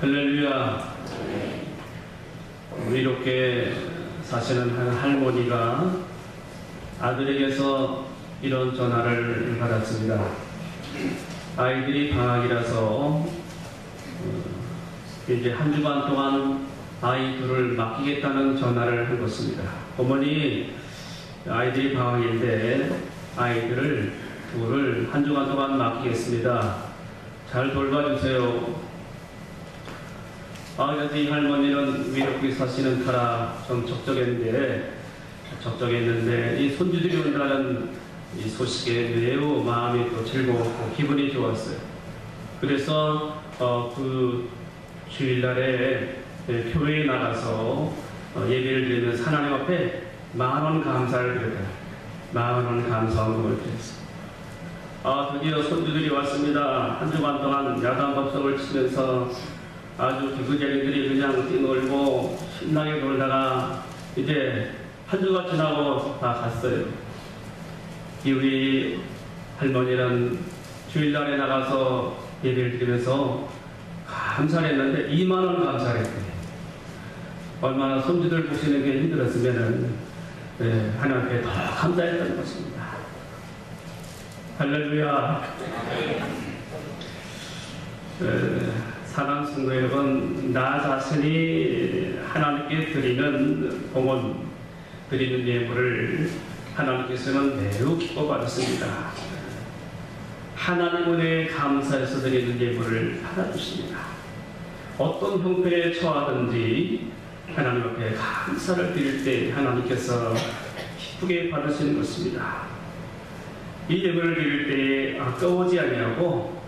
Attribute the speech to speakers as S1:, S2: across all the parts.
S1: 할렐루야. 이렇게 사시는 한 할머니가 아들에게서 이런 전화를 받았습니다. 아이들이 방학이라서 이제 한 주간 동안 아이 둘을 맡기겠다는 전화를 한 것입니다. 어머니, 아이들이 방학인데 아이들을 둘을 한 주간 동안 맡기겠습니다. 잘 돌봐주세요. 그래서 이 할머니는 위롭게 사시는 터라 좀 적적했는데 이 손주들이 온다는 이 소식에 매우 마음이 또 즐거웠고 기분이 좋았어요. 그래서 그 주일날에 교회에 나가서 예배를 드리면서 하나님 앞에 10,000원 감사를 드렸다. 10,000원 감사원금을 드렸어요. 드디어 손주들이 왔습니다. 한 주간 동안 야단 법석을 치면서 아주 기구쟁이들이 그냥 뛰놀고 신나게 놀다가 이제 한 주가 지나고 다 갔어요. 우리 할머니는 주일날에 나가서 예배를 드리면서 감사를 했는데 20,000원 감사를 했대요. 얼마나 손주들 보시는 게 힘들었으면은 하나님께 더 감사했던 것입니다. 할렐루야. 사랑하는 성도 여러분, 나 자신이 하나님께 드리는 봉헌, 드리는 예물을 하나님께서는 매우 기뻐 받았습니다. 하나님 은혜에 감사해서 드리는 예물을 받아주십니다. 어떤 형편에 처하든지 하나님 앞에 감사를 드릴 때 하나님께서 기쁘게 받으시는 것입니다. 이 예물을 드릴 때에 아까워지 아니하고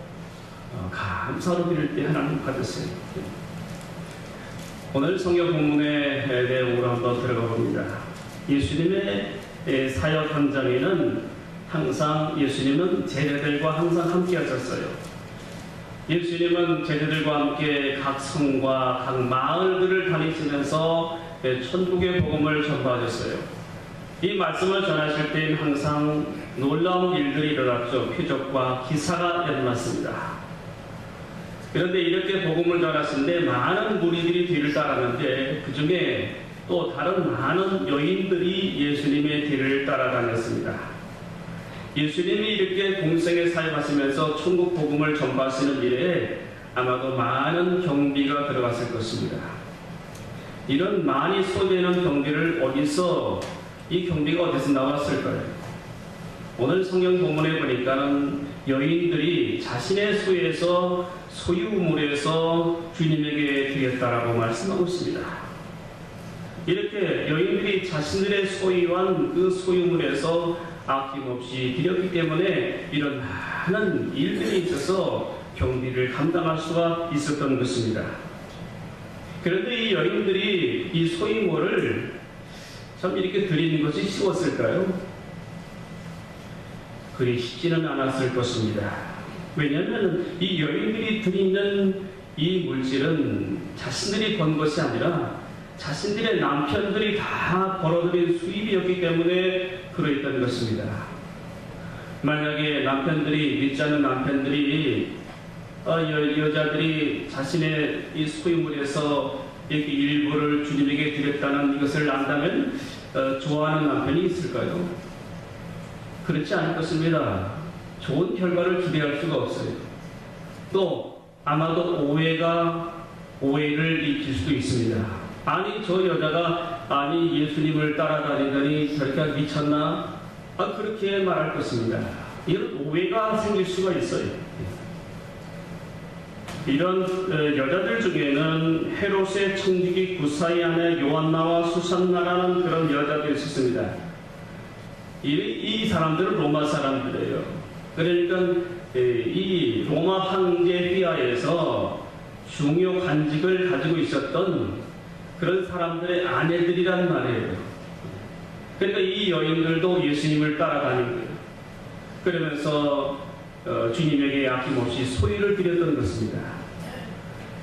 S1: 감사로 드릴 때 하나님 받으세요. 오늘 성경 본문의 내용으로 한번 들어가 봅니다. 예수님의 사역 현장에는 항상 예수님은 제자들과 항상 함께 하셨어요. 예수님은 제자들과 함께 각 성과 각 마을들을 다니시면서 천국의 복음을 전파하셨어요. 이 말씀을 전하실 때는 항상 놀라운 일들이 일어났죠. 표적과 기사가 일어났습니다. 그런데 이렇게 복음을 전하시는데 많은 무리들이 뒤를 따랐는데 그 중에 또 다른 많은 여인들이 예수님의 뒤를 따라다녔습니다. 예수님이 이렇게 공생에 사역하시면서 천국 복음을 전파하시는 일에 아마도 많은 경비가 들어갔을 것입니다. 이런 많이 소비되는 경비를 이 경비가 어디서 나왔을까요? 오늘 성경 본문에 보니까는 여인들이 자신의 소유물에서 주님에게 드렸다라고 말씀하고 있습니다. 이렇게 여인들이 자신들의 소유한 그 소유물에서 아낌없이 드렸기 때문에 이런 많은 일들이 있어서 경비를 감당할 수가 있었던 것입니다. 그런데 이 여인들이 이 소유물을 참 이렇게 드리는 것이 쉬웠을까요? 그리 쉽지는 않았을 것입니다. 왜냐하면 이 여인들이 드리는 이 물질은 자신들이 번 것이 아니라 자신들의 남편들이 다 벌어들인 수입이었기 때문에 그러했던 것입니다. 만약에 믿지 않는 남편들이 여자들이 자신의 이 소유물에서 이렇게 일부를 주님에게 드렸다는 이것을 안다면 좋아하는 남편이 있을까요? 그렇지 않을 것입니다. 좋은 결과를 기대할 수가 없어요. 또 아마도 오해를 일으킬 수도 있습니다. 저 여자가 예수님을 따라다니더니 저렇게 미쳤나? 그렇게 말할 것입니다. 이런 오해가 생길 수가 있어요. 이런 여자들 중에는 헤롯의 청지기 구사의 아내 요한나와 수산나라는 그런 여자들이 있었습니다. 이 사람들은 로마 사람들이에요. 그러니까 이 로마 황제 휘하에서 중요 관직을 가지고 있었던 그런 사람들의 아내들이란 말이에요. 그러니까 이 여인들도 예수님을 따라다닌 거예요. 그러면서 주님에게 아낌없이 소유를 드렸던 것입니다.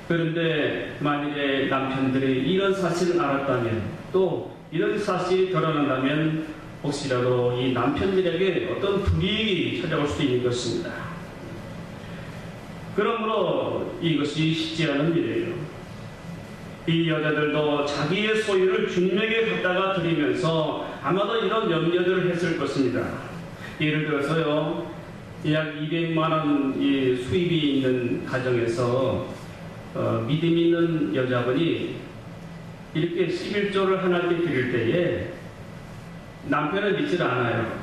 S1: 그런데 만일에 남편들이 이런 사실을 알았다면, 또 이런 사실이 드러난다면 혹시라도 이 남편들에게 어떤 불이익이 찾아올 수도 있는 것입니다. 그러므로 이것이 쉽지 않은 일이에요. 이 여자들도 자기의 소유를 주님에게 갖다가 드리면서 아마도 이런 염려들을 했을 것입니다. 예를 들어서요, 약 200만 원 수입이 있는 가정에서 믿음 있는 여자분이 이렇게 11조를 하나님께 드릴 때에 남편을 믿질 않아요.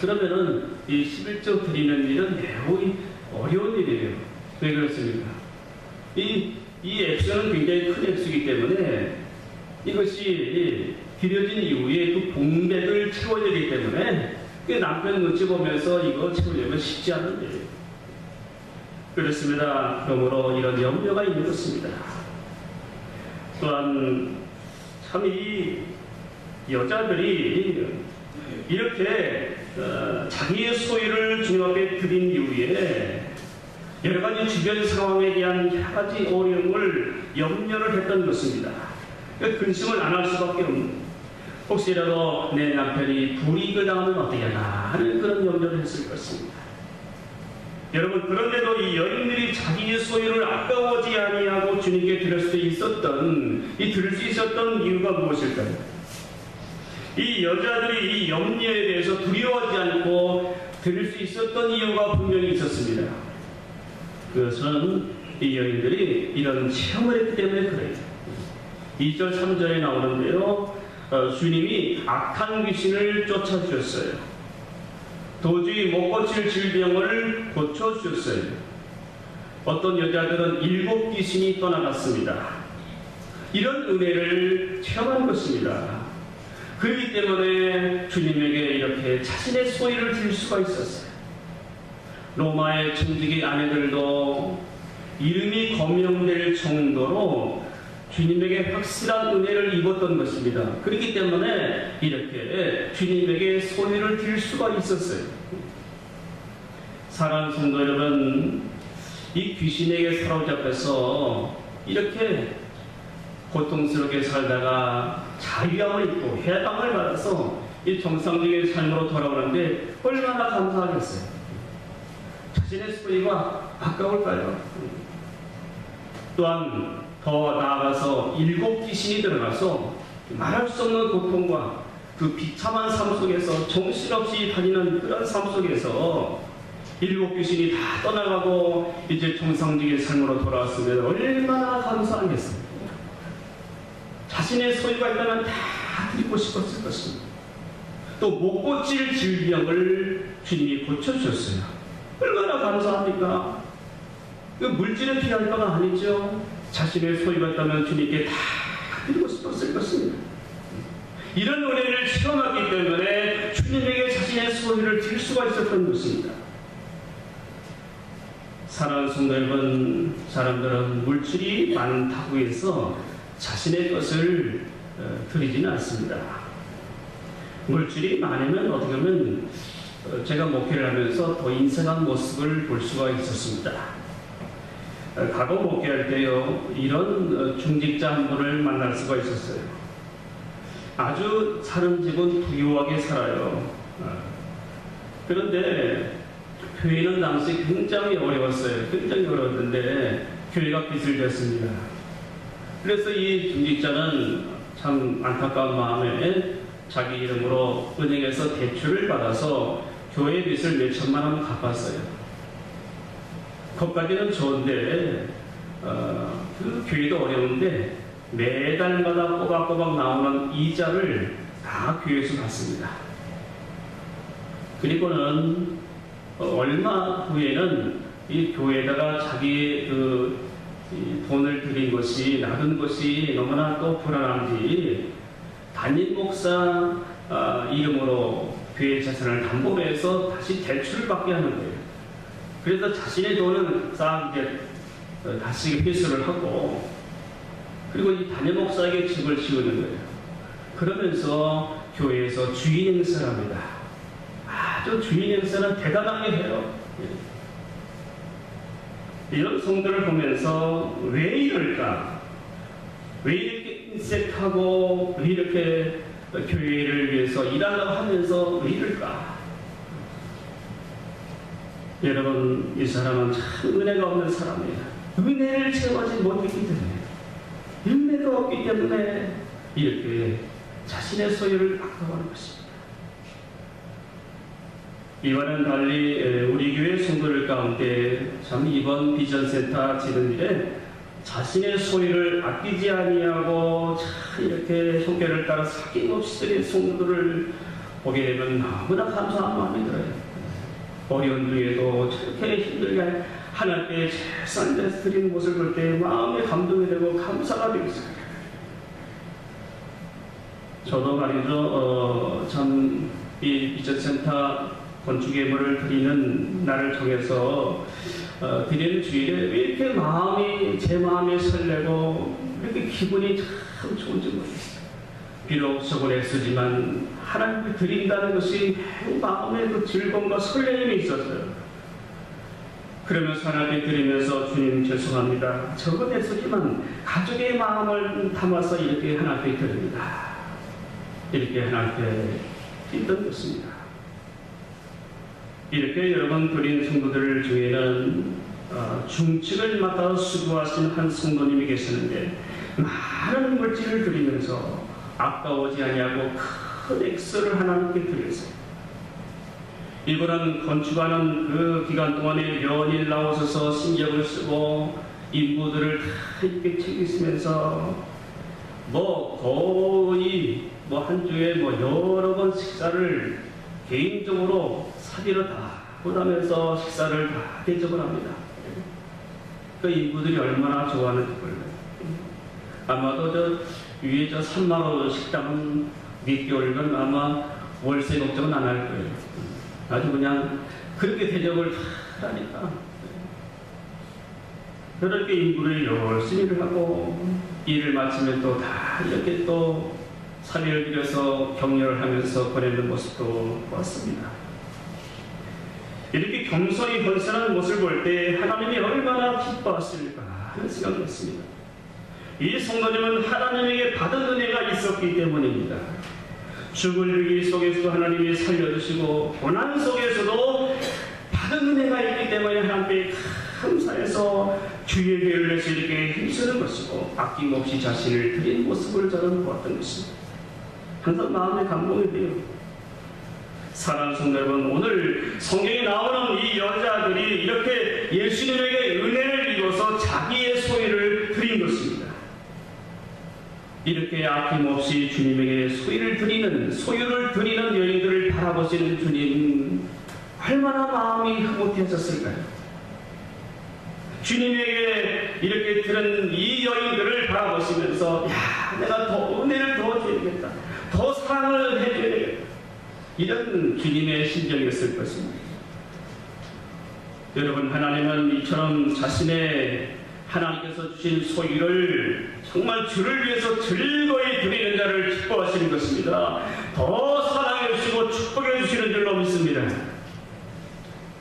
S1: 그러면은 이 11조 드리는 일은 매우 어려운 일이에요. 왜 그렇습니까? 이 액수는 굉장히 큰 액수이기 때문에 이것이 드려진 이후에 그 봉배를 채워야 되기 때문에 남편 눈치 보면서 이거 채우려면 쉽지 않은 일이에요. 그렇습니다. 그러므로 이런 염려가 있는 것입니다. 또한 참 이 여자들이 이렇게 자기의 소유를 주님 앞에 드린 이후에 여러 가지 주변 상황에 대한 여러 가지 어려움을 염려를 했던 것입니다. 근심을 안 할 수밖에 없는, 혹시라도 내 남편이 불이익을 당하면 어떻게 하나 하는 그런 염려를 했을 것입니다. 여러분, 그런데도 이 여인들이 자기의 소유를 아까워지 아니하고 주님께 드릴 수 있었던 이유가 무엇일까요? 이 여자들이 이 염려에 대해서 두려워하지 않고 드릴 수 있었던 이유가 분명히 있었습니다. 그것은 이 여인들이 이런 체험을 했기 때문에 그래요. 2절 3절에 나오는데요, 주님이 악한 귀신을 쫓아주셨어요. 도저히 못 고칠 질병을 고쳐주셨어요. 어떤 여자들은 7 귀신이 떠나갔습니다. 이런 은혜를 체험한 것입니다. 그렇기 때문에 주님에게 이렇게 자신의 소유를 드릴 수가 있었어요. 로마의 청지기 아내들도 이름이 거명될 정도로 주님에게 확실한 은혜를 입었던 것입니다. 그렇기 때문에 이렇게 주님에게 소유를 드릴 수가 있었어요. 사랑하는 성도 여러분, 이 귀신에게 사로잡혀서 이렇게 고통스럽게 살다가 자유함을 입고 해방을 받아서 이 정상적인 삶으로 돌아오는데 얼마나 감사하겠어요. 자신의 소유가 아까울까요? 또한 더 나아가서 7 귀신이 들어가서 말할 수 없는 고통과 그 비참한 삶 속에서 정신없이 다니는 그런 삶 속에서 7 귀신이 다 떠나가고 이제 정상적인 삶으로 돌아왔으면 얼마나 감사하겠습니까? 자신의 소유가 있다면 다 드리고 싶었을 것입니다. 또 못 고칠 질병을 주님이 고쳐주셨어요. 얼마나 감사합니까? 물질을 피할 건 아니죠. 자신의 소유가 있다면 주님께 다 드리고 싶었을 것입니다. 이런 은혜를 체험하기 때문에 주님에게 자신의 소유를 드릴 수가 있었던 것입니다. 사랑하는 성도 여러분, 사람들은 물질이 많다고 해서 자신의 것을 드리지는 않습니다. 물질이 많으면 어떻게 보면 제가 목회를 하면서 더 인색한 모습을 볼 수가 있었습니다. 과거 목회할 때요, 이런 중직자 한 분을 만날 수가 있었어요. 아주 사는 집은 부유하게 살아요. 그런데 교회는 당시 굉장히 어려웠어요. 굉장히 어려웠는데 교회가 빚을 졌습니다. 그래서 이 중직자는 참 안타까운 마음에 자기 이름으로 은행에서 대출을 받아서 교회 빚을 몇 천만 원 갚았어요. 그것까지는 좋은데 그 교회도 어려운데 매달마다 꼬박꼬박 나오는 이자를 다 교회에서 받습니다. 그리고는 얼마 후에는 이 교회에다가 자기 돈을 들인 것이, 놔둔 것이 너무나 또 불안한지 담임 목사 이름으로 교회 재산을 담보해서 다시 대출을 받게 하는 거예요. 그래서 자신의 돈은 싹 이제 다시 회수를 하고, 그리고 이 담임 목사에게 집을 지우는 거예요. 그러면서 교회에서 주인 행세를 합니다. 아주 주인 행세는 대단하게 해요. 이런 성도를 보면서 왜 이럴까? 왜 이렇게 인색하고, 왜 이렇게 교회를 위해서 일하려고 하면서 왜 이럴까? 여러분, 이 사람은 참 은혜가 없는 사람이에요. 은혜를 채워하지 못했기 때문에, 은혜가 없기 때문에 이렇게 자신의 소유를 아까워하는 것입니다. 이와는 달리 우리 교회 성도들 가운데 참 이번 비전센터 지는 일에 자신의 소유를 아끼지 아니하고 참 이렇게 형편을 따라 사김없이 드린 성도들을 보게 되면 너무나 감사한 마음이 들어요. 어려운 중에도 저렇게 힘들게 하나님께 제사를 드리는 모습을 볼 때 마음에 감동이 되고 감사가 되고 있어요. 저도 말이죠, 참 이 비전센터 건축 예물을 드리는 날을 정해서 드리는 주일에 왜 이렇게 제 마음이 설레고 이렇게 기분이 참 좋은지 모르겠어요. 비록 적은 애쓰지만 하나님께 드린다는 것이 마음에 그 즐거움과 설레임이 있었어요. 그러면서 하나님께 드리면서 주님 죄송합니다. 적은 애쓰지만 가족의 마음을 담아서 이렇게 하나님께 드립니다. 이렇게 하나님께 드렸던 것입니다. 이렇게 여러분 드린 성도들 중에는 중직을 맡아 수고하신 한 성도님이 계시는데 많은 물질을 드리면서 아까워지 아니하고 큰 액수를 하나님께 드렸어요. 이분은 건축하는 그 기간 동안에 연일 나오셔서 신경을 쓰고 인부들을 다 이렇게 챙기시면서 거의 한 주에 여러 번 식사를 개인적으로 사비로 다 부담해서 식사를 다 대접을 합니다. 그 인부들이 얼마나 좋아하는지 몰라요. 아마도 위에 3만원 식당은 몇 개월간 아마 월세 걱정은 안 할 거예요. 아주 그냥 그렇게 대접을 다 하니까. 그렇게 인부를 열심히 일을 하고 일을 마치면 또 다 이렇게 또 사비를 들여서 격려를 하면서 보내는 모습도 보았습니다. 이렇게 겸손히 헌신하는 모습을 볼 때 하나님이 얼마나 기뻐하실까 하는 생각을 했습니다. 이 성도님은 하나님에게 받은 은혜가 있었기 때문입니다. 죽을 위기 속에서도 하나님이 살려주시고 고난 속에서도 받은 은혜가 있기 때문에 하나님께 감사해서 주의 교회를 위해서 이렇게 힘쓰는 것이고 아낌없이 자신을 드린 모습을 저는 보았던 것입니다. 항상 마음에 감동이 돼요. 사랑하는 성도 여러분, 오늘 성경에 나오는 이 여자들이 이렇게 예수님에게 은혜를 입어서 자기의 소유를 드린 것입니다. 이렇게 아낌없이 주님에게 소유를 드리는 여인들을 바라보시는 주님, 얼마나 마음이 흐뭇해졌을까요? 주님에게 이렇게 들은 이 여인들을 바라보시면서 내가 더 은혜를 더 줘야겠다, 더 사랑을 해줘야 되겠다, 이런 주님의 심정이었을 것입니다. 여러분, 하나님은 이처럼 자신의 하나님께서 주신 소유를 정말 주를 위해서 즐거이 드리는 자를 기뻐하시는 것입니다. 더 사랑해 주시고 축복해 주시는 줄로 믿습니다.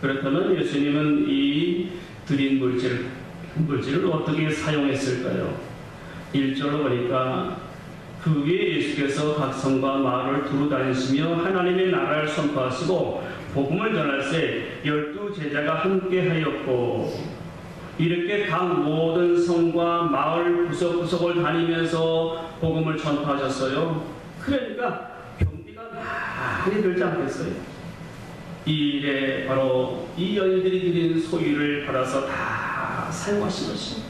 S1: 그렇다면 예수님은 이 드린 물질을 어떻게 사용했을까요? 1절로 보니까 그 위에 예수께서 각 성과 마을을 두루 다니시며 하나님의 나라를 선포하시고 복음을 전할새 12 제자가 함께 하였고, 이렇게 각 모든 성과 마을 구석구석을 다니면서 복음을 전파하셨어요. 그러니까 경비가 많이 들지 않겠어요? 이 일에 바로 이 여인들이 드린 소유를 받아서 다 사용하신 것입니다.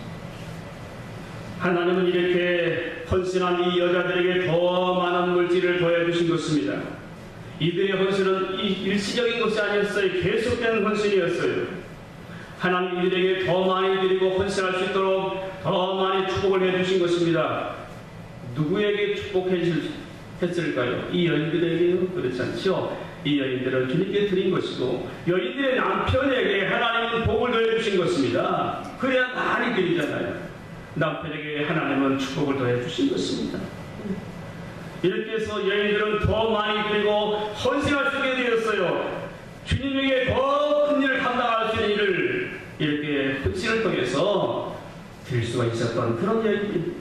S1: 하나님은 이렇게 헌신한 이 여자들에게 더 많은 물질을 더해주신 것입니다. 이들의 헌신은 일시적인 것이 아니었어요. 계속된 헌신이었어요. 하나님 이들에게 더 많이 드리고 헌신할 수 있도록 더 많이 축복을 해주신 것입니다. 누구에게 축복해 주셨을까요? 이 여인들에게요? 그렇지 않죠? 이 여인들은 주님께 드린 것이고 여인들의 남편에게 하나님은 복을 더해 주신 것입니다. 그래야 많이 드리잖아요. 남편에게 하나님은 축복을 더해 주신 것입니다. 이렇게 해서 여인들은 더 많이 드리고 헌신할 수 있게 되었어요. 주님에게 더 큰 일을 감당할 수 있는 일을 이렇게 헌신을 통해서 드릴 수가 있었던 그런 여인들.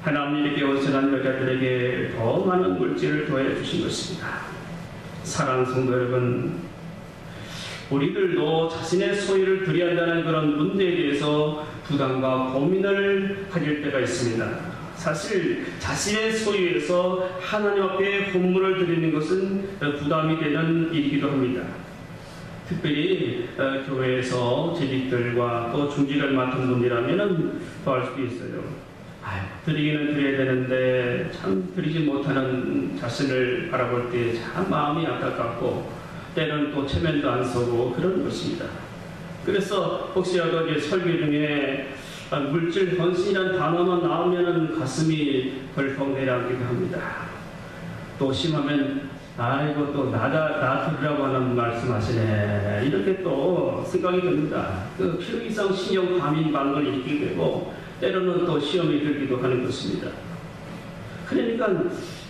S1: 하나님 이렇게 헌신한 여자들에게 더 많은 물질을 더해 주신 것입니다. 사랑하는 성도 여러분, 우리들도 자신의 소유를 드려야 한다는 그런 문제에 대해서 부담과 고민을 가질 때가 있습니다. 사실 자신의 소유에서 하나님 앞에 헌물을 드리는 것은 부담이 되는 일이기도 합니다. 특별히 교회에서 재직들과 또 중직을 맡은 분이라면 더 할 수도 있어요. 드리기는 드려야 되는데 참 드리지 못하는 자신을 바라볼 때 참 마음이 안타깝고 때는 또 체면도 안 서고 그런 것입니다. 그래서 혹시라도 이제 설교 중에 물질 헌신이라는 단어만 나오면 가슴이 덜컥 내려앉기도 합니다. 또 심하면 아이고 또 나 들으라고 하는 말씀하시네 이렇게 또 생각이 듭니다. 그 필요 이상 신용 과민반응을 일으키게 되고 때로는 또 시험이 들기도 하는 것입니다. 그러니까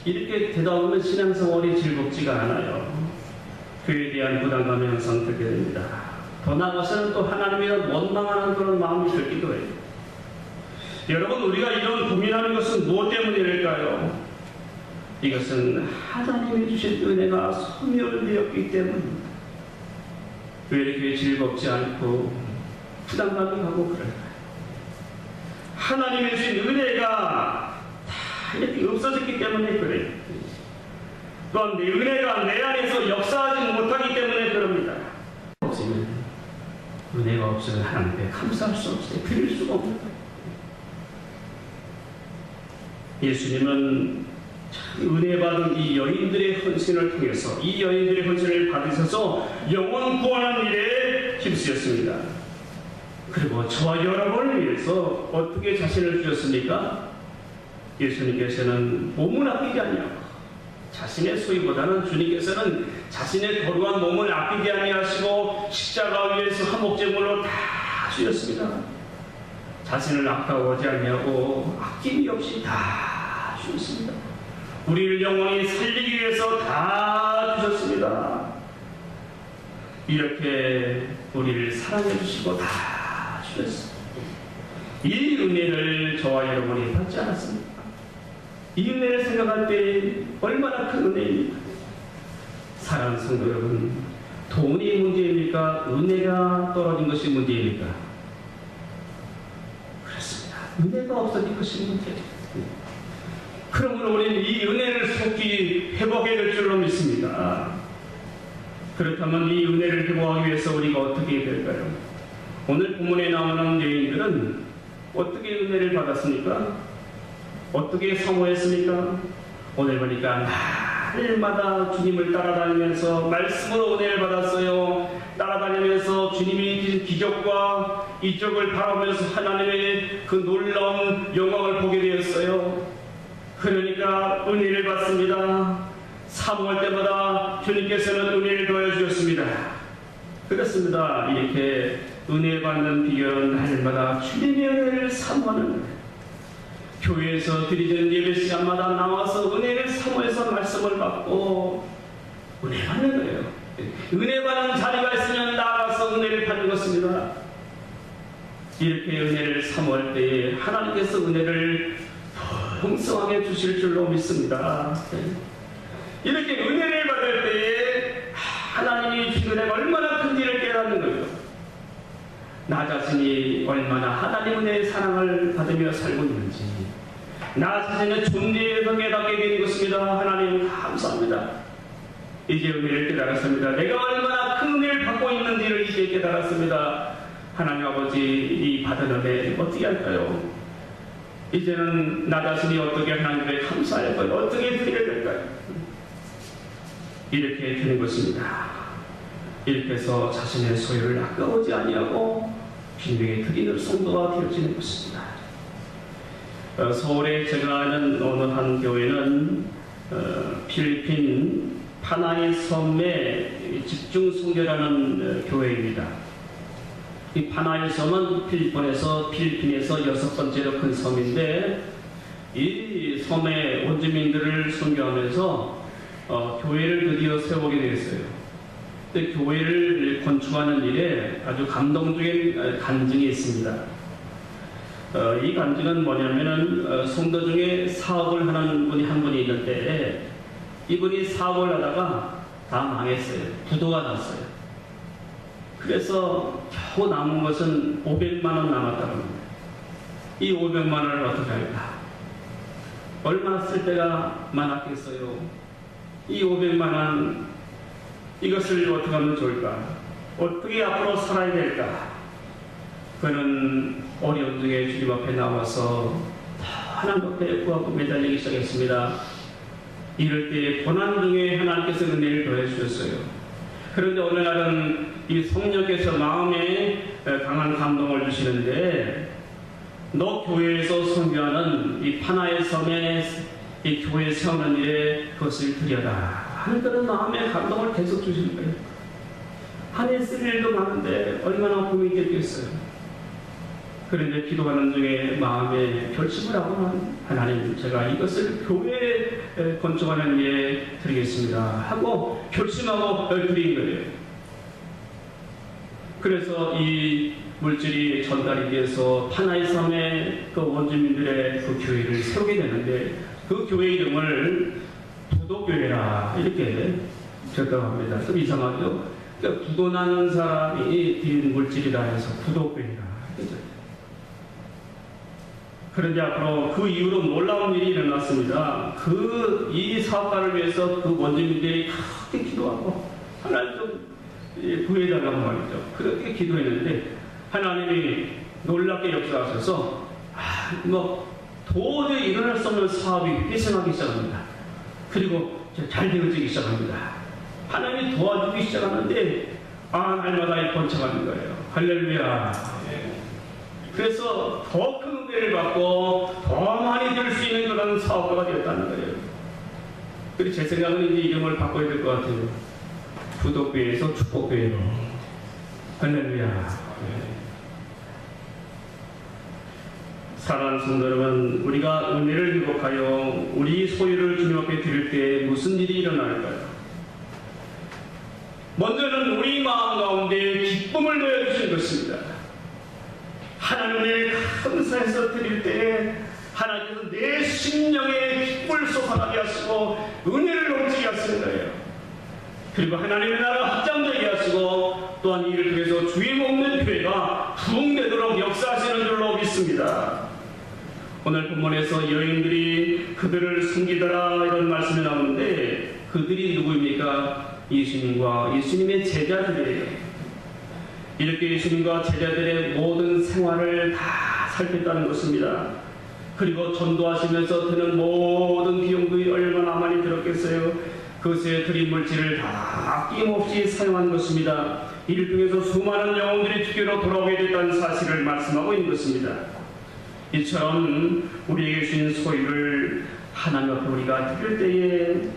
S1: 이렇게 되다 보면 신앙생활이 즐겁지가 않아요. 교회에 대한 부담감이 항상 들게 됩니다. 더 나아가서는 또 하나님에 대한 원망하는 그런 마음이 들기도 해요. 여러분, 우리가 이런 고민하는 것은 무엇 때문일까요? 이것은 하나님이 주신 은혜가 소멸되었기 때문입니다. 왜 이렇게 즐겁지 않고 부담감이 가고 그럴까요? 하나님이 주신 은혜가 다 이렇게 없어졌기 때문에 그래요. 또한 내 은혜가 내 안에서 역사하지 못하기 때문에 그럽니다. 없으면 은혜가 없으면 하나님께 감사할 수 없어요. 드릴 수가 없는 거예요. 예수님은 참 은혜 받은 이 여인들의 헌신을 통해서 이 여인들의 헌신을 받으셔서 영혼 구원한 일에 힘쓰셨습니다. 그리고 저와 여러분을 위해서 어떻게 자신을 주셨습니까? 예수님께서는 몸을 아끼지 아니하고 자신의 소유보다는 주님께서는 자신의 거룩한 몸을 아끼지 아니하시고 십자가 위에서 한목제물로 다 주셨습니다. 자신을 아까워하지 아니하고 아낌이 없이 다 주셨습니다. 우리를 영원히 살리기 위해서 다 주셨습니다. 이렇게 우리를 사랑해 주시고 다 주셨습니다. 이 은혜를 저와 여러분이 받지 않았습니까? 이 은혜를 생각할 때 얼마나 큰 은혜입니까? 사랑하는 성도 여러분, 돈이 문제입니까? 은혜가 떨어진 것이 문제입니까? 그렇습니다. 은혜가 없어진 것이 문제입니다. 그러므로 우리는 이 은혜를 속히 회복해야 될 줄로 믿습니다. 그렇다면 이 은혜를 회복하기 위해서 우리가 어떻게 해야 될까요? 오늘 본문에 나오는 여인들은 어떻게 은혜를 받았습니까? 어떻게 사모했습니까? 오늘 보니까 날마다 주님을 따라다니면서 말씀으로 은혜를 받았어요. 따라다니면서 주님이 주신 기적과 이적을 바라보면서 하나님의 그 놀라운 영광을 보게 되었어요. 그러니까 은혜를 받습니다. 사모할 때마다 주님께서는 은혜를 더해 주셨습니다. 그렇습니다. 이렇게 은혜 받는 비결은 날마다 주님의 은혜를 사모하는 거예요. 교회에서 드리는 예배 시간마다 나와서 은혜를 사모해서 말씀을 받고 은혜 받는 거예요. 은혜 받는 자리가 있으면 나가서 은혜를 받는 것입니다. 이렇게 은혜를 사모할 때에 하나님께서 은혜를 풍성하게 주실 줄로 믿습니다. 이렇게 은혜를 받을 때에 하나님이 주신 은혜가 얼마나 큰지를 깨닫는 거예요. 나 자신이 얼마나 하나님 은혜의 사랑을 받으며 살고 있는지, 나 자신의 존재에서 깨닫게 되는 것입니다. 하나님 감사합니다. 이제 은혜를 깨달았습니다. 내가 얼마나 큰 은혜를 받고 있는지를 이제 깨달았습니다. 하나님 아버지, 이 받은 은혜 어떻게 할까요? 이제는 나 자신이 어떻게 하나님께 감사할까요? 어떻게 드려야 될까요? 이렇게 되는 것입니다. 이렇게 해서 자신의 소유를 아까워지 아니하고 빈병에 드리는 성도가 되어지는 것입니다. 서울에 제가 아는 어느 한 교회는 필리핀 파나이 섬의 집중 선교라는 교회입니다. 이 파나이 섬은 필리핀에서 6번째로 큰 섬인데, 이 섬의 원주민들을 선교하면서 교회를 드디어 세우게 되었어요. 근데 교회를 건축하는 일에 아주 감동적인 간증이 있습니다. 이 간증은 뭐냐면은 성도 중에 사업을 하는 분이 한 분이 있는데, 이분이 사업을 하다가 다 망했어요. 부도가 났어요. 그래서 겨우 남은 것은 500만 원 남았다고 합니다. 이 500만 원을 어떻게 할까? 얼마나 쓸 데가 많았겠어요. 이 500만 원, 이것을 어떻게 하면 좋을까? 어떻게 앞으로 살아야 될까? 그는 어려움 중에 주님 앞에 나와서 하나님 앞에 구하고 매달리기 시작했습니다. 이럴 때 고난 중에 하나님께서 은혜를 더해 주셨어요. 그런데 어느 날은 이 성령께서 마음에 강한 감동을 주시는데, 너 교회에서 선교하는 이 파나의 섬에 이 교회 세우는 일에 그것을 드려라 하는 그런 마음의 감동을 계속 주시는 거예요. 한 해 쓸 일도 많은데 얼마나 고민이 됐겠어요. 그런데 기도하는 중에 마음에 결심을 하고, 하나님, 제가 이것을 교회 건축하는 일에 드리겠습니다 하고 결심하고 드린 거예요. 그래서 이 물질이 전달이 돼서 파나이 섬의 그 원주민들의 그 교회를 세우게 되는데, 그 교회 이름을 부도교회라 이렇게 적다고 합니다. 좀 이상하죠? 그러니까 부도나는 사람이 드린 물질이라 해서 부도교회라. 그런데 앞으로 그 이후로 놀라운 일이 일어났습니다. 이 사업가를 위해서 그 원주민들이 크게 기도하고 하나님 좀 구해달라고 말이죠. 그렇게 기도했는데 하나님이 놀랍게 역사하셔서 도저히 일어날 수 없는 사업이 회생하기 시작합니다. 그리고 잘 되어지기 시작합니다. 하나님이 도와주기 시작하는데 날마다 번창하는 거예요. 할렐루야. 그래서 더 큰 은혜를 받고 더 많이 될 수 있는 그런 사업가가 되었다는 거예요. 그리고 제 생각은 이제 이름을 바꿔야 될 것 같아요. 부도교회에서 축복교회로. 할렐루야. 사랑하는 성도 여러분, 우리가 은혜를 회복하여 우리 소유를 주님 앞에 드릴 때 무슨 일이 일어날까요? 먼저는 우리 마음 가운데 기쁨을 넣어주신 것입니다. 하나님의 감사해서 드릴 때 하나님께서 내 심령에 기쁨을 솟아나게 하시고 은혜를 넘치게 하시는 거예요. 그리고 하나님의 나라 확장되게 하시고 또한 이를 통해서 주의 먹는 교회가 부흥되도록 역사하시는 줄로 믿습니다. 오늘 본문에서 여인들이 그들을 숨기더라 이런 말씀이 나오는데, 그들이 누구입니까? 예수님과 예수님의 제자들이에요. 이렇게 예수님과 제자들의 모든 생활을 다 살폈다는 것입니다. 그리고 전도하시면서 드는 모든 비용들이 얼마나 많이 들었겠어요. 그것에 드린 물질을 다 아낌없이 사용한 것입니다. 이를 통해서 수많은 영혼들이 주께로 돌아오게 됐다는 사실을 말씀하고 있는 것입니다. 이처럼 우리에게 주신 소유를 하나님 앞에 우리가 드릴 때에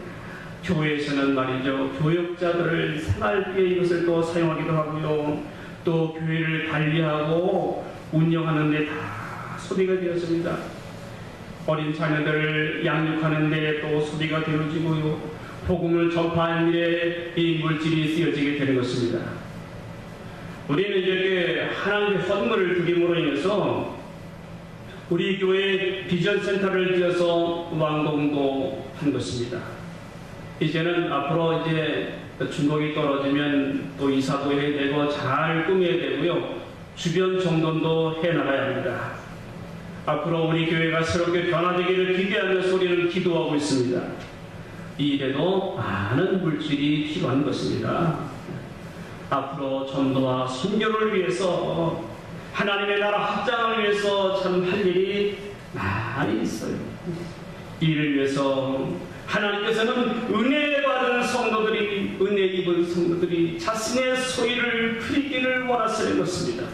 S1: 교회에서는 말이죠, 교역자들을 생활비에 이것을 또 사용하기도 하고요, 또 교회를 관리하고 운영하는 데 다 소비가 되었습니다. 어린 자녀들을 양육하는 데 또 소비가 되어지고요, 복음을 전파하는 일에 이 물질이 쓰여지게 되는 것입니다. 우리는 이렇게 하나님의 선물을 드림으로 인해서 우리 교회 비전센터를 지어서 완공도 한 것입니다. 이제는 앞으로 이제 중복이 떨어지면 또 이사도 해야 되고 잘 꾸며야 되고요, 주변 정돈도 해나가야 합니다. 앞으로 우리 교회가 새롭게 변화되기를 기대하면서 우리는 기도하고 있습니다. 이 일에도 많은 물질이 필요한 것입니다. 앞으로 전도와 선교를 위해서, 하나님의 나라 확장을 위해서 참 할 일이 많이 있어요. 이 일을 위해서 하나님께서는 은혜 받은 성도들이, 은혜 입은 성도들이 자신의 소유를 드리기를 원하시는 것입니다.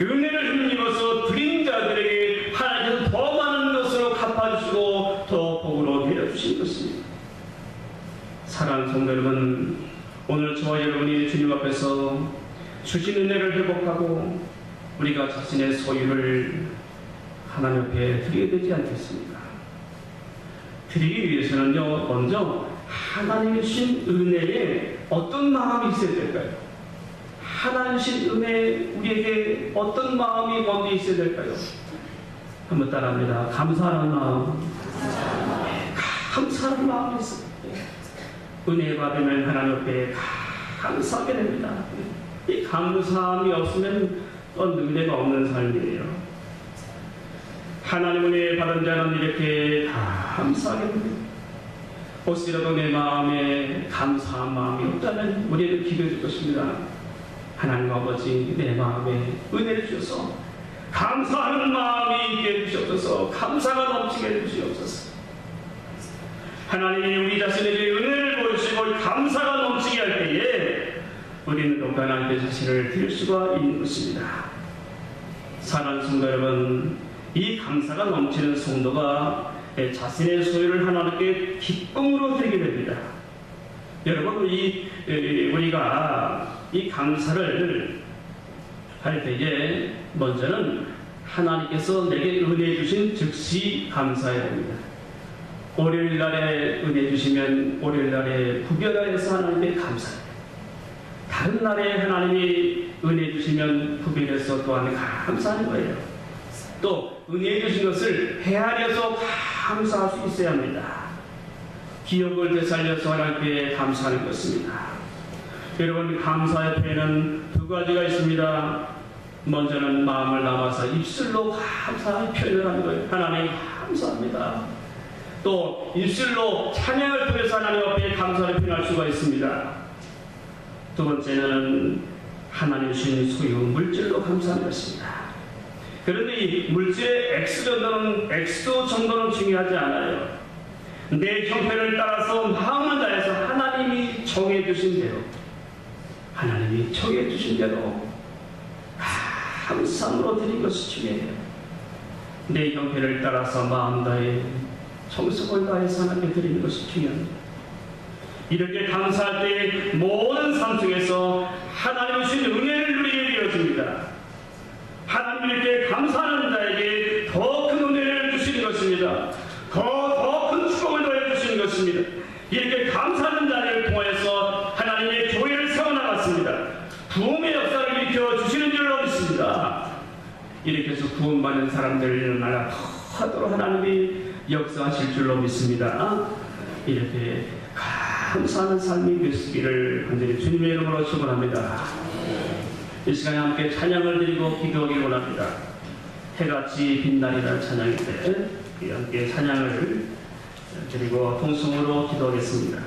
S1: 은혜를 힘입어서 드린 자들에게 하나님께서 더 많은 것으로 갚아주시고 더 복으로 내려주신 것입니다. 사랑하는 성도 여러분, 오늘 저와 여러분이 주님 앞에서 주신 은혜를 회복하고 우리가 자신의 소유를 하나님 앞에 드리게 되지 않겠습니까? 드리기 위해서는요, 먼저 하나님이 주신 은혜에 어떤 마음이 있어야 될까요? 하나님 주신 은혜, 우리에게 어떤 마음이 먼저 있어야 될까요? 한번 따라합니다. 감사하는 마음. 감사하는 마음이 있어요. 은혜 받으면 하나님 앞에 감사하게 됩니다. 이 감사함이 없으면 또 은혜가 없는 삶이에요. 하나님 은혜 받은 자는 이렇게 감사하게 됩니다. 혹시라도 내 마음에 감사한 마음이 없다면 우리는 기도해 줄 것입니다. 하나님 아버지, 내 마음에 은혜를 주셔서 감사하는 마음이 있게 해주시옵소서. 감사가 넘치게 해주시옵소서. 하나님이 우리 자신에게 은혜를 보여주시고 감사가 넘치게 할 때에 우리는 또 하나님께 자신을 드릴 수가 있는 것입니다. 사랑하는 성도 여러분, 이 감사가 넘치는 성도가 자신의 소유를 하나님께 기쁨으로 드리게 됩니다. 여러분, 우리가 이 감사를 할 때에 먼저는 하나님께서 내게 은혜 주신 즉시 감사해야 됩니다. 월요일 날에 은혜 주시면 월요일 날에 구별해서 하나님께 감사해요. 다른 날에 하나님이 은혜 주시면 구별해서 또한 감사하는 거예요. 또 은혜 주신 것을 헤아려서 감사할 수 있어야 합니다. 기억을 되살려서 하나님께 감사하는 것입니다. 여러분, 감사 옆에는 두 가지가 있습니다. 먼저는 마음을 담아서 입술로 감사의 표현을 하는 거예요. 하나님 감사합니다. 또 입술로 찬양을 통해서 하나님 앞에 감사를 표현할 수가 있습니다. 두 번째는 하나님 주신 소유 물질로 감사하는 것입니다. 그런데 이 물질의 액수 정도는 중요하지 않아요. 내 형편을 따라서 마음을 다해서 하나님이 정해주신 대로 감사함으로 드린 것이 중요해요. 내 형편을 따라서 마음 다해 정성을 다해서 하나님께 드리는 것이 중요합니다. 이렇게 감사할 때 모든 삶 속에서 하나님이 주신 은혜를 누리게 되어집니다. 하나님께 감사하는 자에게 더 큰 은혜를 주시는 것입니다. 더 큰 축복을 더해 주시는 것입니다. 이렇게 감사하는 자를 통해서 하나님의 교회를 세워나갔습니다. 부흥의 역사를 일으켜 주시는 줄로 믿습니다. 이렇게 해서 구원받는 사람들을 나라 더 하도록 하나님이 역사하실 줄로 믿습니다. 이렇게 감사하는 삶이 되시기를 간절히 주님의 이름으로 축원합니다. 이 시간에 함께 찬양을 드리고 기도하기 원합니다. 해같이 빛나리라는 찬양일 때 함께 찬양을 드리고 통성으로 기도하겠습니다.